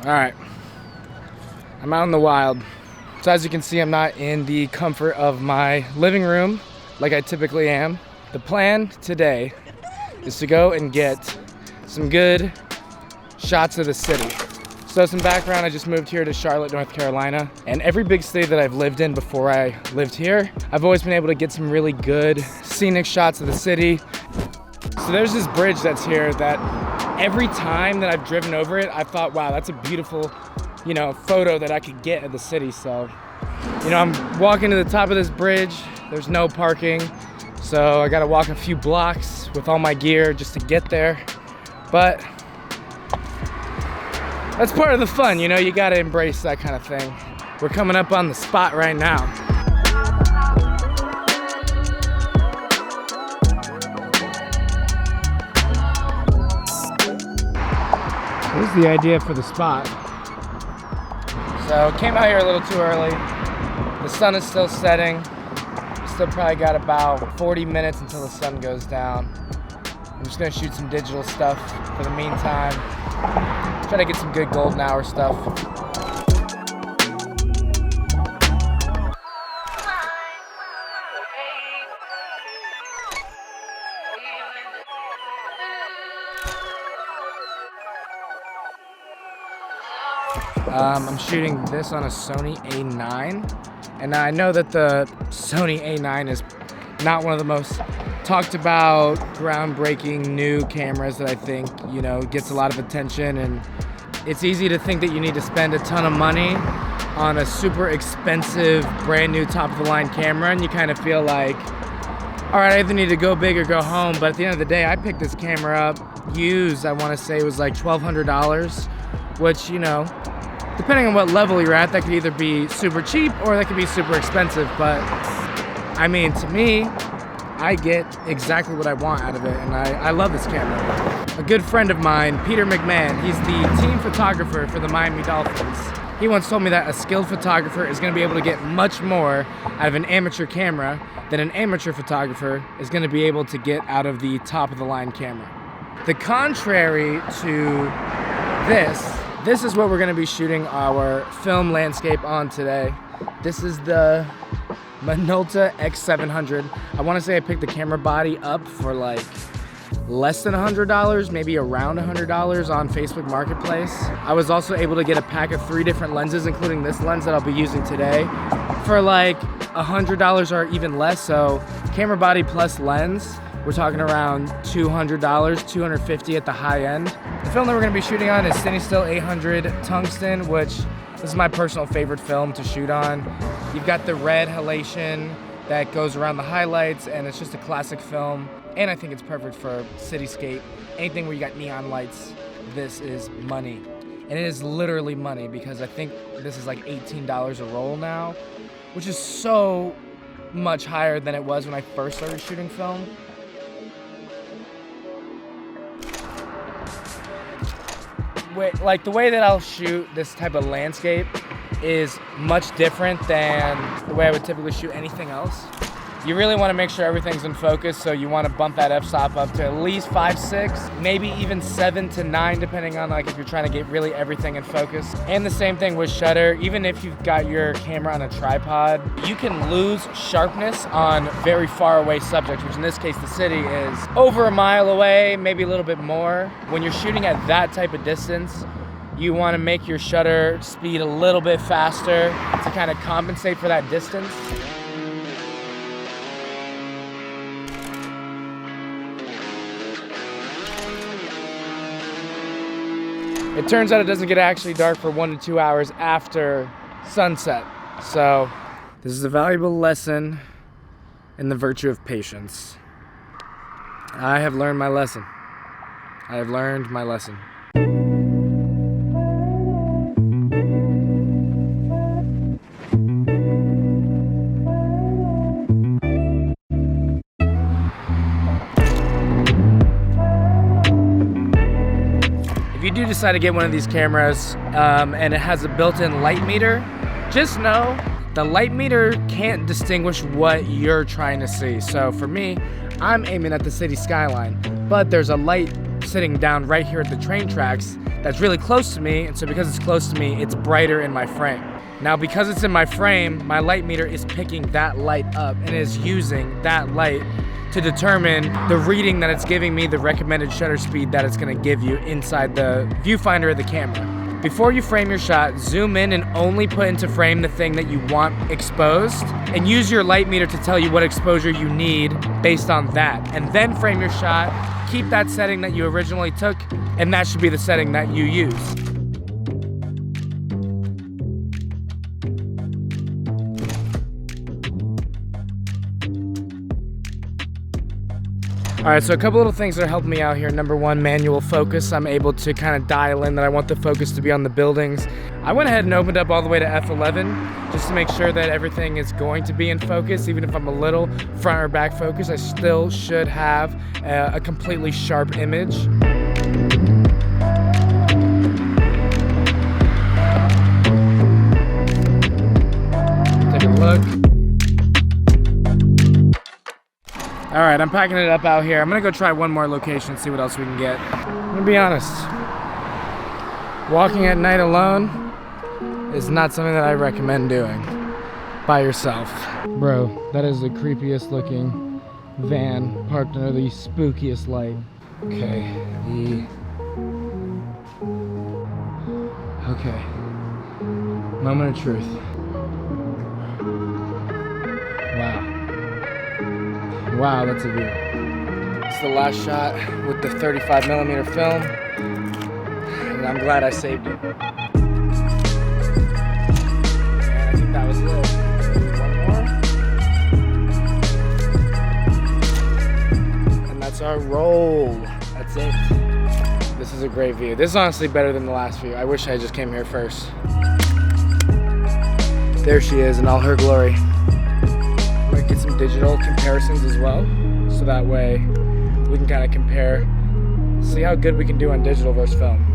All right, I'm out in the wild. So as you can see, I'm not in the comfort of my living room like I typically am. The plan today is to go and get some good shots of the city. So some background, I just moved here to Charlotte, North Carolina, and every big city that I've lived in before I lived here, I've always been able to get some really good scenic shots of the city. So there's this bridge that's here that every time that I've driven over it, I've thought, wow, that's a beautiful, photo that I could get of the city. So, I'm walking to the top of this bridge. There's no parking. So I gotta walk a few blocks with all my gear just to get there. But that's part of the fun, you gotta embrace that kind of thing. We're coming up on the spot right now. Here's the idea for the spot. So came out here a little too early. The sun is still setting. Still probably got about 40 minutes until the sun goes down. I'm just gonna shoot some digital stuff for the meantime. Try to get some good golden hour stuff. I'm shooting this on a Sony A9, and I know that the Sony A9 is not one of the most talked about, groundbreaking new cameras that I think, gets a lot of attention, and it's easy to think that you need to spend a ton of money on a super expensive, brand new top of the line camera, and you kind of feel like, all right, I either need to go big or go home. But at the end of the day, I picked this camera up used. I want to say it was like $1,200, which, depending on what level you're at, that could either be super cheap or that could be super expensive. But I mean, to me, I get exactly what I want out of it, and I love this camera. A good friend of mine, Peter McMahon, he's the team photographer for the Miami Dolphins. He once told me that a skilled photographer is going to be able to get much more out of an amateur camera than an amateur photographer is going to be able to get out of the top of the line camera. The contrary to this is what we're going to be shooting our film landscape on today. This is the Minolta X700. I want to say I picked the camera body up for like less than $100, maybe around $100 on Facebook Marketplace. I was also able to get a pack of 3 different lenses, including this lens that I'll be using today, for like $100 or even less. So camera body plus lens, we're talking around $200, $250 at the high end. The film that we're going to be shooting on is Cine A7SIII tungsten, which this is my personal favorite film to shoot on. You've got the red halation that goes around the highlights, and it's just a classic film. And I think it's perfect for cityscape. Anything where you got neon lights, this is money. And it is literally money, because I think this is like $18 a roll now, which is so much higher than it was when I first started shooting film. Like the way that I'll shoot this type of landscape is much different than the way I would typically shoot anything else. You really want to make sure everything's in focus, so you want to bump that f-stop up to at least 5, 6, maybe even 7 to 9, depending on like if you're trying to get really everything in focus. And the same thing with shutter. Even if you've got your camera on a tripod, you can lose sharpness on very far away subjects, which in this case the city is over a mile away, maybe a little bit more. When you're shooting at that type of distance, you want to make your shutter speed a little bit faster to kind of compensate for that distance. It turns out it doesn't get actually dark for 1 to 2 hours after sunset. So this is a valuable lesson in the virtue of patience. I have learned my lesson. I have learned my lesson. If you do decide to get one of these cameras and it has a built-in light meter, just know the light meter can't distinguish what you're trying to see. So for me, I'm aiming at the city skyline, but there's a light sitting down right here at the train tracks that's really close to me, and so because it's close to me, it's brighter in my frame. Now, because it's in my frame, my light meter is picking that light up and is using that light to determine the reading that it's giving me, the recommended shutter speed that it's gonna give you inside the viewfinder of the camera. Before you frame your shot, zoom in and only put into frame the thing that you want exposed, and use your light meter to tell you what exposure you need based on that. And then frame your shot, keep that setting that you originally took, and that should be the setting that you use. All right, so a couple little things that are helping me out here. Number one, manual focus. I'm able to kind of dial in that I want the focus to be on the buildings. I went ahead and opened up all the way to F11 just to make sure that everything is going to be in focus. Even if I'm a little front or back focus, I still should have a completely sharp image. Take a look. All right, I'm packing it up out here. I'm gonna go try one more location, see what else we can get. I'm gonna be honest, walking at night alone is not something that I recommend doing by yourself. Bro, that is the creepiest looking van parked under the spookiest light. Okay, okay, moment of truth. Wow. Wow, that's a view. It's the last shot with the 35mm film, and I'm glad I saved it. And I think that was it. Maybe one more. And that's our roll. That's it. This is a great view. This is honestly better than the last view. I wish I just came here first. There she is in all her glory. Get some digital comparisons as well, so that way we can kind of compare, see how good we can do on digital versus film.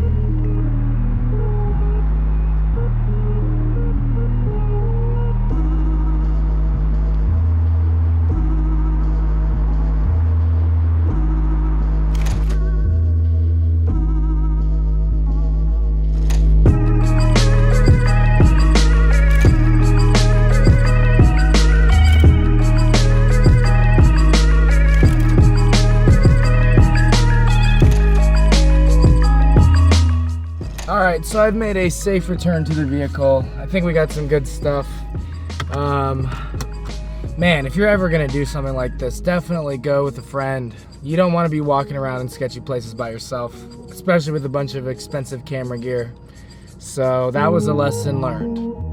Alright, so I've made a safe return to the vehicle. I think we got some good stuff. Man, if you're ever gonna do something like this, definitely go with a friend. You don't want to be walking around in sketchy places by yourself, especially with a bunch of expensive camera gear. So that was a lesson learned.